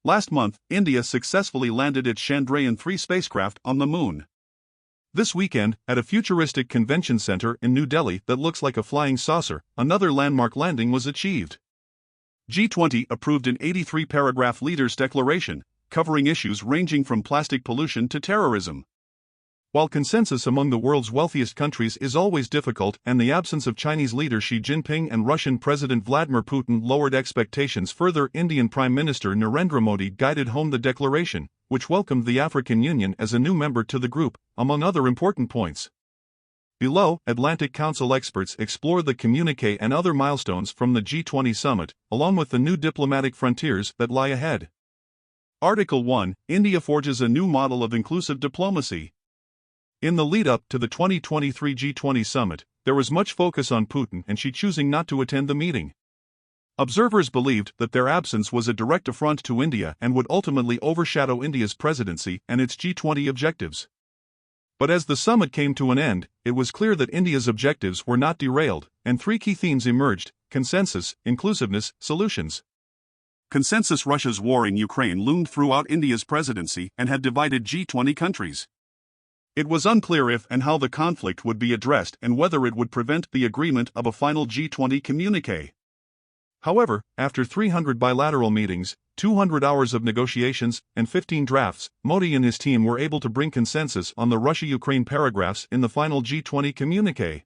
Last month, India successfully landed its Chandrayaan-3 spacecraft on the moon. This weekend, at a futuristic convention center in New Delhi that looks like a flying saucer, another landmark landing was achieved. G20 approved an 83-paragraph leaders' declaration, covering issues ranging from plastic pollution to terrorism. While consensus among the world's wealthiest countries is always difficult and the absence of Chinese leader Xi Jinping and Russian President Vladimir Putin lowered expectations further, Indian Prime Minister Narendra Modi guided home the declaration, which welcomed the African Union as a new member to the group, among other important points. Below, Atlantic Council experts explore the communiqué and other milestones from the G20 summit, along with the new diplomatic frontiers that lie ahead. Article 1: India forges a new model of inclusive diplomacy. In the lead-up to the 2023 G20 summit, there was much focus on Putin and Xi choosing not to attend the meeting. Observers believed that their absence was a direct affront to India and would ultimately overshadow India's presidency and its G20 objectives. But as the summit came to an end, it was clear that India's objectives were not derailed, and three key themes emerged: consensus, inclusiveness, solutions. Consensus: Russia's war in Ukraine loomed throughout India's presidency and had divided G20 countries. It was unclear if and how the conflict would be addressed and whether it would prevent the agreement of a final G20 communiqué. However, after 300 bilateral meetings, 200 hours of negotiations, and 15 drafts, Modi and his team were able to bring consensus on the Russia-Ukraine paragraphs in the final G20 communiqué.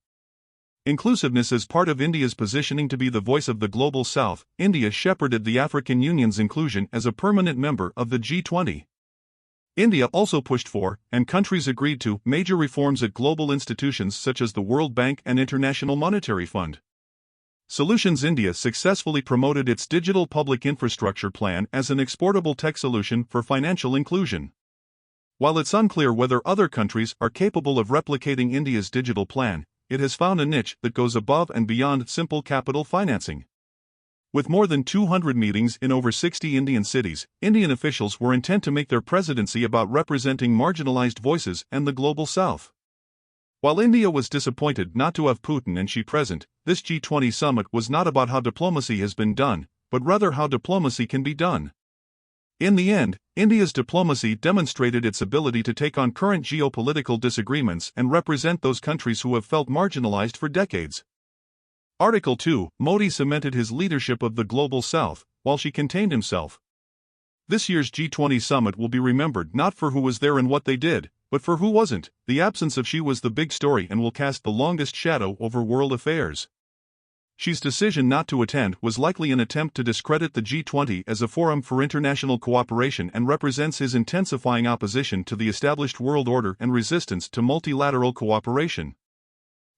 Inclusiveness: as part of India's positioning to be the voice of the global South, India shepherded the African Union's inclusion as a permanent member of the G20. India also pushed for, and countries agreed to, major reforms at global institutions such as the World Bank and International Monetary Fund. Solutions: India successfully promoted its digital public infrastructure plan as an exportable tech solution for financial inclusion. While it's unclear whether other countries are capable of replicating India's digital plan, it has found a niche that goes above and beyond simple capital financing. With more than 200 meetings in over 60 Indian cities, Indian officials were intent to make their presidency about representing marginalized voices and the global South. While India was disappointed not to have Putin and Xi present, this G20 summit was not about how diplomacy has been done, but rather how diplomacy can be done. In the end, India's diplomacy demonstrated its ability to take on current geopolitical disagreements and represent those countries who have felt marginalized for decades. Article 2: Modi cemented his leadership of the global South, while Xi contained himself. This year's G20 summit will be remembered not for who was there and what they did, but for who wasn't. The absence of Xi was the big story and will cast the longest shadow over world affairs. Xi's decision not to attend was likely an attempt to discredit the G20 as a forum for international cooperation and represents his intensifying opposition to the established world order and resistance to multilateral cooperation.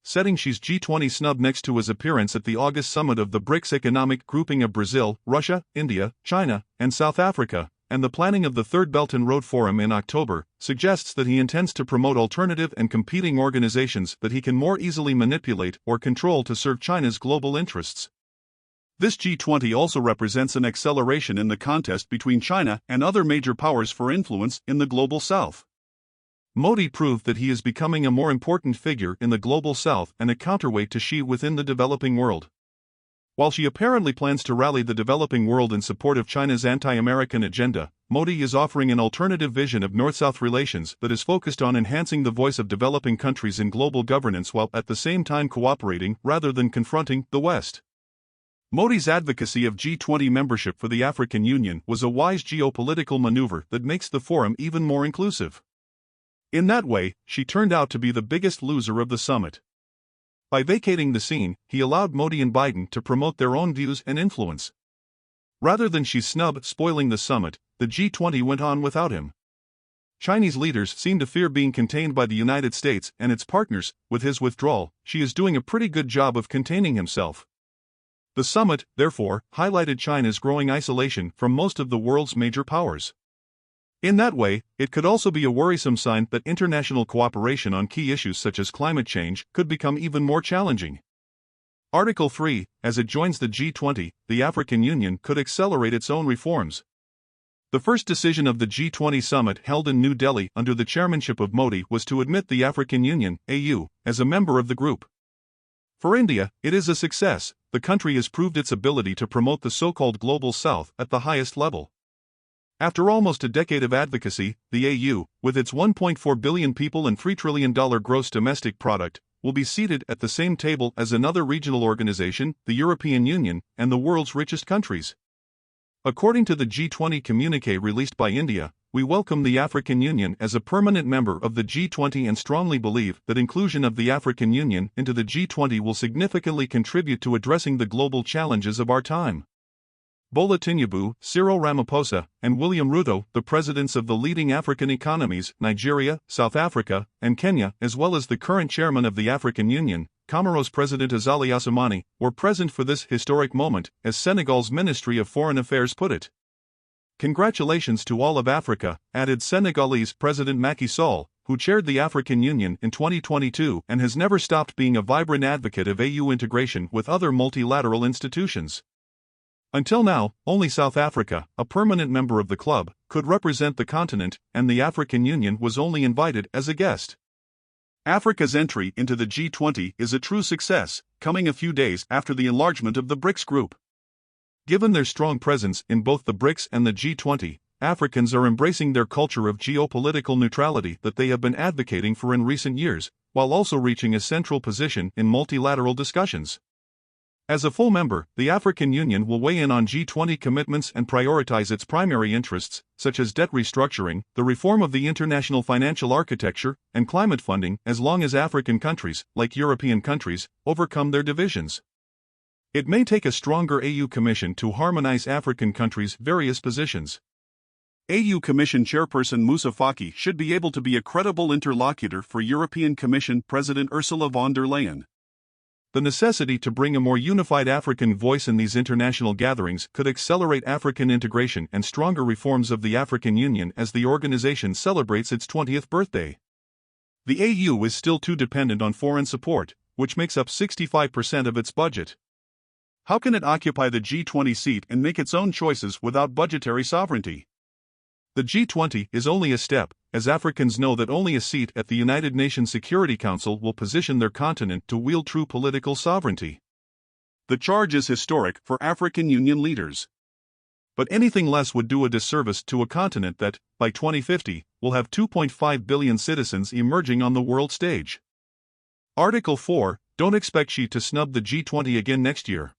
Setting Xi's G20 snub next to his appearance at the August summit of the BRICS economic grouping of Brazil, Russia, India, China, and South Africa, and the planning of the Third Belt and Road Forum in October, suggests that he intends to promote alternative and competing organizations that he can more easily manipulate or control to serve China's global interests. This G20 also represents an acceleration in the contest between China and other major powers for influence in the global South. Modi proved that he is becoming a more important figure in the global South and a counterweight to Xi within the developing world. While Xi apparently plans to rally the developing world in support of China's anti-American agenda, Modi is offering an alternative vision of North-South relations that is focused on enhancing the voice of developing countries in global governance while at the same time cooperating rather than confronting the West. Modi's advocacy of G20 membership for the African Union was a wise geopolitical maneuver that makes the forum even more inclusive. In that way, Xi turned out to be the biggest loser of the summit. By vacating the scene, he allowed Modi and Biden to promote their own views and influence. Rather than Xi's snub spoiling the summit, the G20 went on without him. Chinese leaders seem to fear being contained by the United States and its partners. With his withdrawal, Xi is doing a pretty good job of containing himself. The summit, therefore, highlighted China's growing isolation from most of the world's major powers. In that way, it could also be a worrisome sign that international cooperation on key issues such as climate change could become even more challenging. Article 3: As it joins the G20, the African Union could accelerate its own reforms. The first decision of the G20 summit held in New Delhi under the chairmanship of Modi was to admit the African Union, AU, as a member of the group. For India, it is a success. The country has proved its ability to promote the so-called Global South at the highest level. After almost a decade of advocacy, the AU, with its 1.4 billion people and $3 trillion gross domestic product, will be seated at the same table as another regional organization, the European Union, and the world's richest countries. According to the G20 communiqué released by India, we welcome the African Union as a permanent member of the G20 and strongly believe that inclusion of the African Union into the G20 will significantly contribute to addressing the global challenges of our time. Bola Tinubu, Cyril Ramaphosa, and William Ruto, the presidents of the leading African economies, Nigeria, South Africa, and Kenya, as well as the current chairman of the African Union, Comoros President Azali Assoumani, were present for this historic moment, as Senegal's Ministry of Foreign Affairs put it. Congratulations to all of Africa, added Senegalese President Macky Sall, who chaired the African Union in 2022 and has never stopped being a vibrant advocate of AU integration with other multilateral institutions. Until now, only South Africa, a permanent member of the club, could represent the continent, and the African Union was only invited as a guest. Africa's entry into the G20 is a true success, coming a few days after the enlargement of the BRICS group. Given their strong presence in both the BRICS and the G20, Africans are embracing their culture of geopolitical neutrality that they have been advocating for in recent years, while also reaching a central position in multilateral discussions. As a full member, the African Union will weigh in on G20 commitments and prioritize its primary interests, such as debt restructuring, the reform of the international financial architecture, and climate funding, as long as African countries, like European countries, overcome their divisions. It may take a stronger AU Commission to harmonize African countries' various positions. AU Commission Chairperson Moussa Faki should be able to be a credible interlocutor for European Commission President Ursula von der Leyen. The necessity to bring a more unified African voice in these international gatherings could accelerate African integration and stronger reforms of the African Union as the organization celebrates its 20th birthday. The AU is still too dependent on foreign support, which makes up 65% of its budget. How can it occupy the G20 seat and make its own choices without budgetary sovereignty? The G20 is only a step, as Africans know that only a seat at the United Nations Security Council will position their continent to wield true political sovereignty. The charge is historic for African Union leaders. But anything less would do a disservice to a continent that, by 2050, will have 2.5 billion citizens emerging on the world stage. Article 4, don't expect Xi to snub the G20 again next year.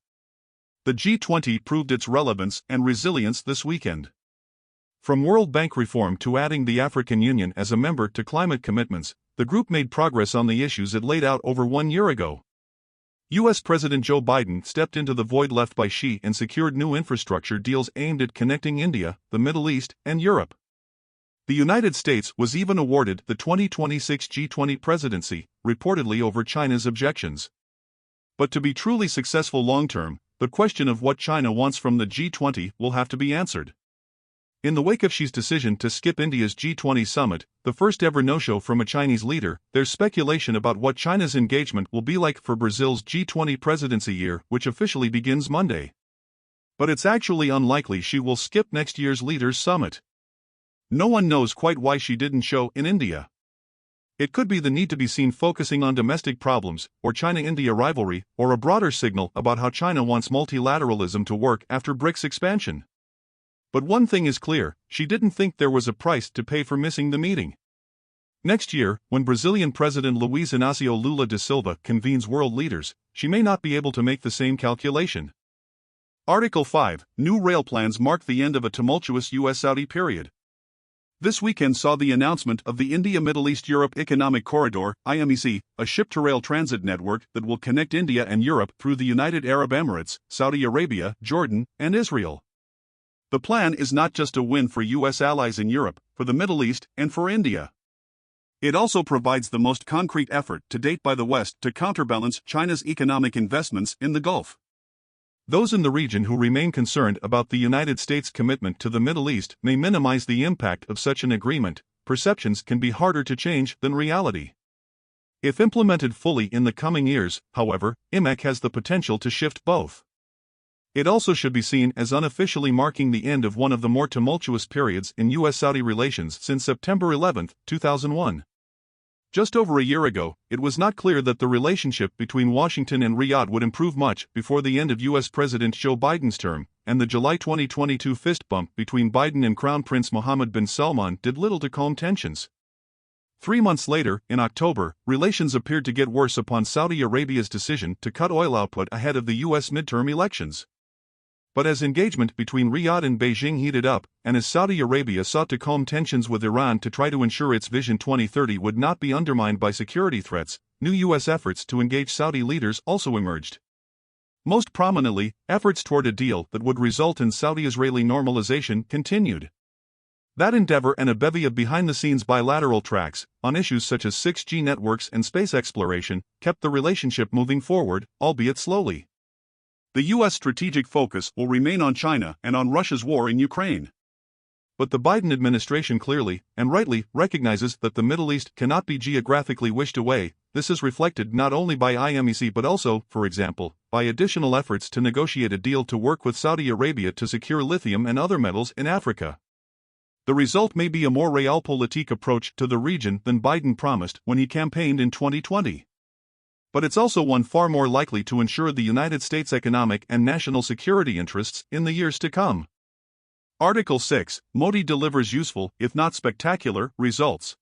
The G20 proved its relevance and resilience this weekend. From World Bank reform to adding the African Union as a member to climate commitments, the group made progress on the issues it laid out over 1 year ago. U.S. President Joe Biden stepped into the void left by Xi and secured new infrastructure deals aimed at connecting India, the Middle East, and Europe. The United States was even awarded the 2026 G20 presidency, reportedly over China's objections. But to be truly successful long-term, the question of what China wants from the G20 will have to be answered. In the wake of Xi's decision to skip India's G20 summit, the first ever no-show from a Chinese leader, there's speculation about what China's engagement will be like for Brazil's G20 presidency year, which officially begins Monday. But it's actually unlikely Xi will skip next year's leaders' summit. No one knows quite why Xi didn't show in India. It could be the need to be seen focusing on domestic problems, or China-India rivalry, or a broader signal about how China wants multilateralism to work after BRICS expansion. But one thing is clear, Xi didn't think there was a price to pay for missing the meeting. Next year, when Brazilian President Luiz Inácio Lula da Silva convenes world leaders, Xi may not be able to make the same calculation. Article 5, new rail plans mark the end of a tumultuous US-Saudi period. This weekend saw the announcement of the India-Middle East-Europe Economic Corridor, IMEC, a ship-to-rail transit network that will connect India and Europe through the United Arab Emirates, Saudi Arabia, Jordan, and Israel. The plan is not just a win for U.S. allies in Europe, for the Middle East, and for India. It also provides the most concrete effort to date by the West to counterbalance China's economic investments in the Gulf. Those in the region who remain concerned about the United States' commitment to the Middle East may minimize the impact of such an agreement. Perceptions can be harder to change than reality. If implemented fully in the coming years, however, IMEC has the potential to shift both. It also should be seen as unofficially marking the end of one of the more tumultuous periods in U.S.-Saudi relations since September 11, 2001. Just over a year ago, it was not clear that the relationship between Washington and Riyadh would improve much before the end of U.S. President Joe Biden's term, and the July 2022 fist bump between Biden and Crown Prince Mohammed bin Salman did little to calm tensions. 3 months later, in October, relations appeared to get worse upon Saudi Arabia's decision to cut oil output ahead of the U.S. midterm elections. But as engagement between Riyadh and Beijing heated up, and as Saudi Arabia sought to calm tensions with Iran to try to ensure its Vision 2030 would not be undermined by security threats, new U.S. efforts to engage Saudi leaders also emerged. Most prominently, efforts toward a deal that would result in Saudi-Israeli normalization continued. That endeavor and a bevy of behind-the-scenes bilateral tracks, on issues such as 6G networks and space exploration, kept the relationship moving forward, albeit slowly. The U.S. strategic focus will remain on China and on Russia's war in Ukraine. But the Biden administration clearly, and rightly, recognizes that the Middle East cannot be geographically wished away. This is reflected not only by IMEC but also, for example, by additional efforts to negotiate a deal to work with Saudi Arabia to secure lithium and other metals in Africa. The result may be a more realpolitik approach to the region than Biden promised when he campaigned in 2020. But it's also one far more likely to ensure the United States' economic and national security interests in the years to come. Article 6, Modi delivers useful, if not spectacular, results.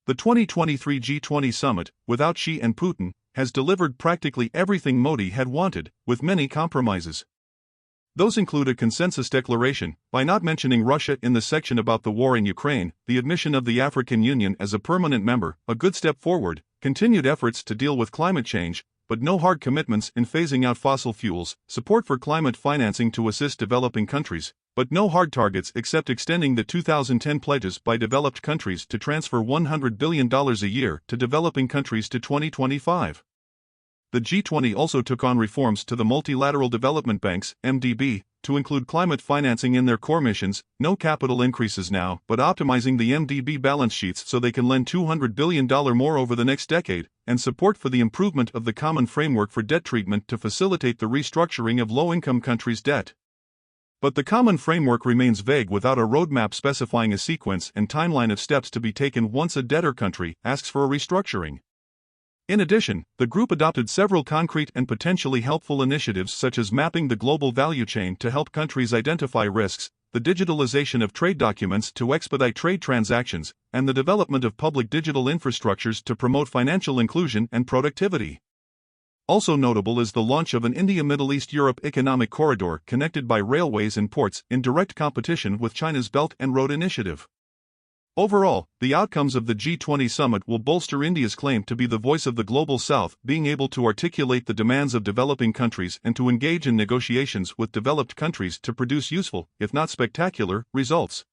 The 2023 G20 summit, without Xi and Putin, has delivered practically everything Modi had wanted, with many compromises. Those include a consensus declaration, by not mentioning Russia in the section about the war in Ukraine, the admission of the African Union as a permanent member, a good step forward, continued efforts to deal with climate change, but no hard commitments in phasing out fossil fuels, support for climate financing to assist developing countries, but no hard targets except extending the 2010 pledges by developed countries to transfer $100 billion a year to developing countries to 2025. The G20 also took on reforms to the Multilateral Development Banks, MDB, to include climate financing in their core missions, no capital increases now, but optimizing the MDB balance sheets so they can lend $200 billion more over the next decade, and support for the improvement of the common framework for debt treatment to facilitate the restructuring of low-income countries' debt. But the common framework remains vague without a roadmap specifying a sequence and timeline of steps to be taken once a debtor country asks for a restructuring. In addition, the group adopted several concrete and potentially helpful initiatives such as mapping the global value chain to help countries identify risks, the digitalization of trade documents to expedite trade transactions, and the development of public digital infrastructures to promote financial inclusion and productivity. Also notable is the launch of an India-Middle East-Europe economic corridor connected by railways and ports in direct competition with China's Belt and Road Initiative. Overall, the outcomes of the G20 summit will bolster India's claim to be the voice of the global south, being able to articulate the demands of developing countries and to engage in negotiations with developed countries to produce useful, if not spectacular, results.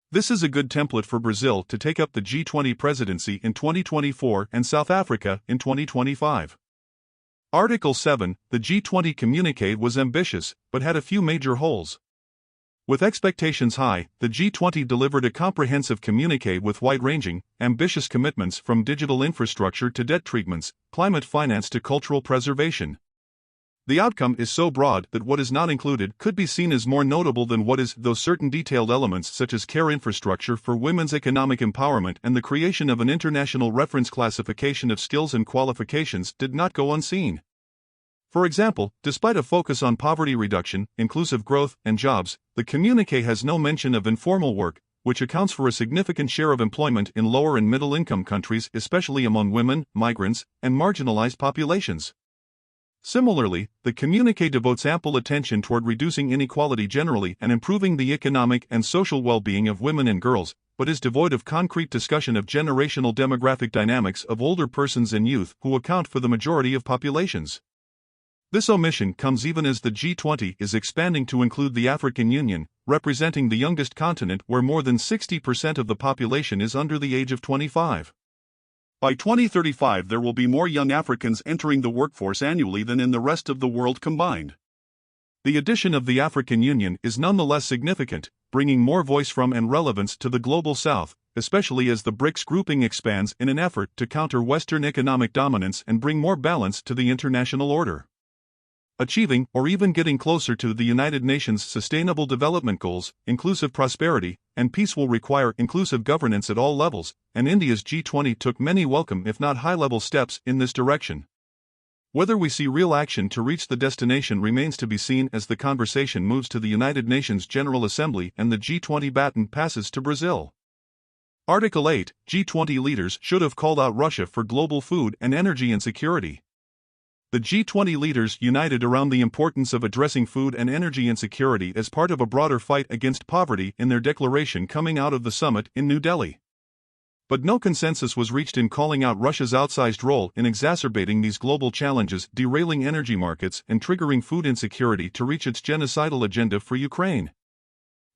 This is a good template for Brazil to take up the G20 presidency in 2024 and South Africa in 2025. Article 7, the G20 communiqué was ambitious, but had a few major holes. With expectations high, the G20 delivered a comprehensive communiqué with wide-ranging, ambitious commitments from digital infrastructure to debt treatments, climate finance to cultural preservation. The outcome is so broad that what is not included could be seen as more notable than what is, though certain detailed elements such as care infrastructure for women's economic empowerment and the creation of an international reference classification of skills and qualifications did not go unseen. For example, despite a focus on poverty reduction, inclusive growth, and jobs, the communiqué has no mention of informal work, which accounts for a significant share of employment in lower and middle-income countries, especially among women, migrants, and marginalized populations. Similarly, the communiqué devotes ample attention toward reducing inequality generally and improving the economic and social well-being of women and girls, but is devoid of concrete discussion of generational demographic dynamics of older persons and youth who account for the majority of populations. This omission comes even as the G20 is expanding to include the African Union, representing the youngest continent where more than 60% of the population is under the age of 25. By 2035 there will be more young Africans entering the workforce annually than in the rest of the world combined. The addition of the African Union is nonetheless significant, bringing more voice from and relevance to the global south, especially as the BRICS grouping expands in an effort to counter Western economic dominance and bring more balance to the international order. Achieving, or even getting closer to, the United Nations Sustainable Development Goals, inclusive prosperity, and peace will require inclusive governance at all levels, and India's G20 took many welcome if not high-level steps in this direction. Whether we see real action to reach the destination remains to be seen as the conversation moves to the United Nations General Assembly and the G20 baton passes to Brazil. Article 8, G20 leaders should have called out Russia for global food and energy insecurity. The G20 leaders united around the importance of addressing food and energy insecurity as part of a broader fight against poverty in their declaration coming out of the summit in New Delhi. But no consensus was reached in calling out Russia's outsized role in exacerbating these global challenges, derailing energy markets and triggering food insecurity to reach its genocidal agenda for Ukraine.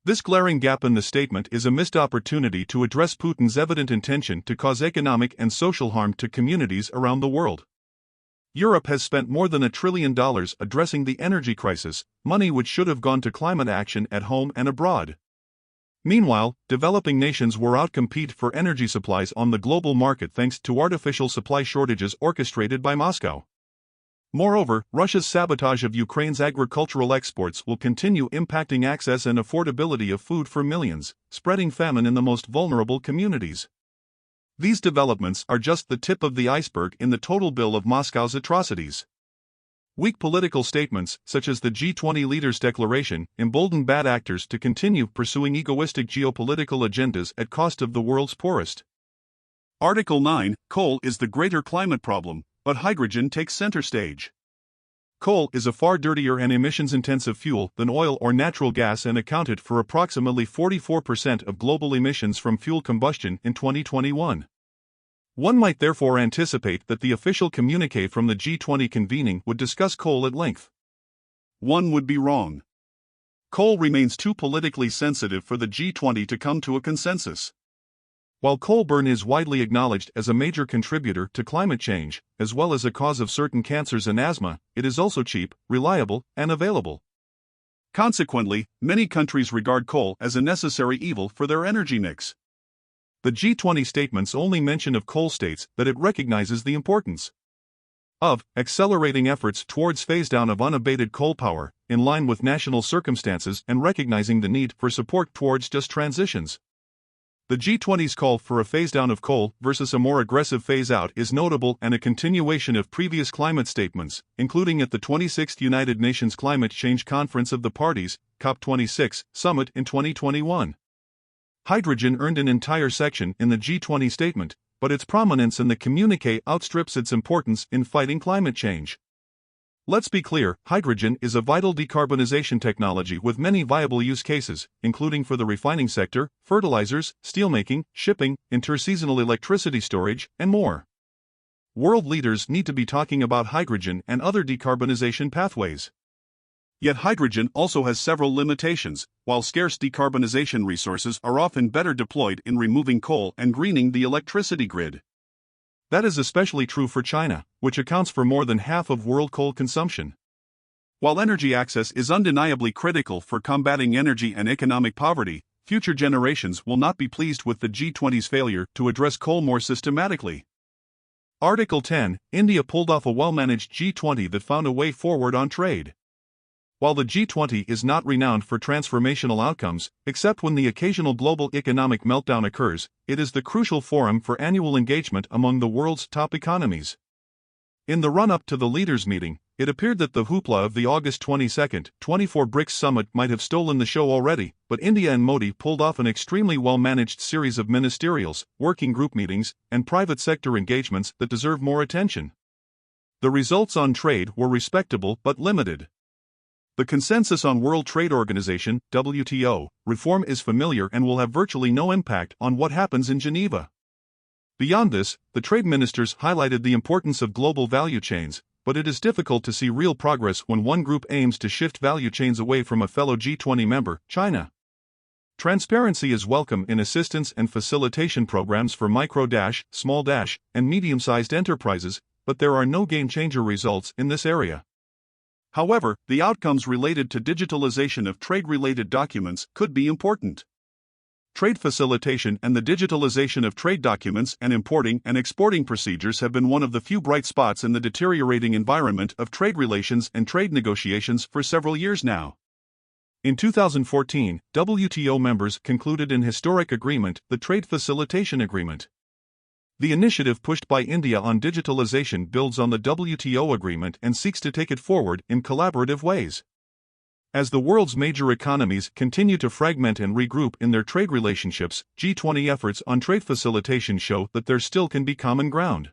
This glaring gap in the statement is a missed opportunity to address Putin's evident intention to cause economic and social harm to communities around the world. Europe has spent more than $1 trillion addressing the energy crisis, money which should have gone to climate action at home and abroad. Meanwhile, developing nations were outcompeted for energy supplies on the global market thanks to artificial supply shortages orchestrated by Moscow. Moreover, Russia's sabotage of Ukraine's agricultural exports will continue impacting access and affordability of food for millions, spreading famine in the most vulnerable communities. These developments are just the tip of the iceberg in the total bill of Moscow's atrocities. Weak political statements, such as the G20 leaders' declaration, embolden bad actors to continue pursuing egoistic geopolitical agendas at cost of the world's poorest. Article 9, coal is the greater climate problem, but hydrogen takes center stage. Coal is a far dirtier and emissions-intensive fuel than oil or natural gas and accounted for approximately 44% of global emissions from fuel combustion in 2021. One might therefore anticipate that the official communiqué from the G20 convening would discuss coal at length. One would be wrong. Coal remains too politically sensitive for the G20 to come to a consensus. While coal burn is widely acknowledged as a major contributor to climate change, as well as a cause of certain cancers and asthma, it is also cheap, reliable, and available. Consequently, many countries regard coal as a necessary evil for their energy mix. The G20 statement's only mention of coal states that it recognizes the importance of accelerating efforts towards phase-down of unabated coal power, in line with national circumstances and recognizing the need for support towards just transitions. The G20's call for a phase-down of coal versus a more aggressive phase-out is notable and a continuation of previous climate statements, including at the 26th United Nations Climate Change Conference of the Parties, COP26, summit in 2021. Hydrogen earned an entire section in the G20 statement, but its prominence in the communiqué outstrips its importance in fighting climate change. Let's be clear, hydrogen is a vital decarbonization technology with many viable use cases, including for the refining sector, fertilizers, steelmaking, shipping, interseasonal electricity storage, and more. World leaders need to be talking about hydrogen and other decarbonization pathways. Yet hydrogen also has several limitations. While scarce decarbonization resources are often better deployed in removing coal and greening the electricity grid. That is especially true for China, which accounts for more than half of world coal consumption. While energy access is undeniably critical for combating energy and economic poverty, future generations will not be pleased with the G20's failure to address coal more systematically. Article 10, India pulled off a well-managed G20 that found a way forward on trade. While the G20 is not renowned for transformational outcomes, except when the occasional global economic meltdown occurs, it is the crucial forum for annual engagement among the world's top economies. In the run-up to the leaders' meeting, it appeared that the hoopla of the August 22, 24 BRICS summit might have stolen the show already, but India and Modi pulled off an extremely well-managed series of ministerials, working group meetings, and private sector engagements that deserve more attention. The results on trade were respectable but limited. The consensus on World Trade Organization, WTO, reform is familiar and will have virtually no impact on what happens in Geneva. Beyond this, the trade ministers highlighted the importance of global value chains, but it is difficult to see real progress when one group aims to shift value chains away from a fellow G20 member, China. Transparency is welcome in assistance and facilitation programs for micro-, small-, and medium-sized enterprises, but there are no game-changer results in this area. However, the outcomes related to digitalization of trade-related documents could be important. Trade facilitation and the digitalization of trade documents and importing and exporting procedures have been one of the few bright spots in the deteriorating environment of trade relations and trade negotiations for several years now. In 2014, WTO members concluded an historic agreement, the Trade Facilitation Agreement. The initiative pushed by India on digitalization builds on the WTO agreement and seeks to take it forward in collaborative ways. As the world's major economies continue to fragment and regroup in their trade relationships, G20 efforts on trade facilitation show that there still can be common ground.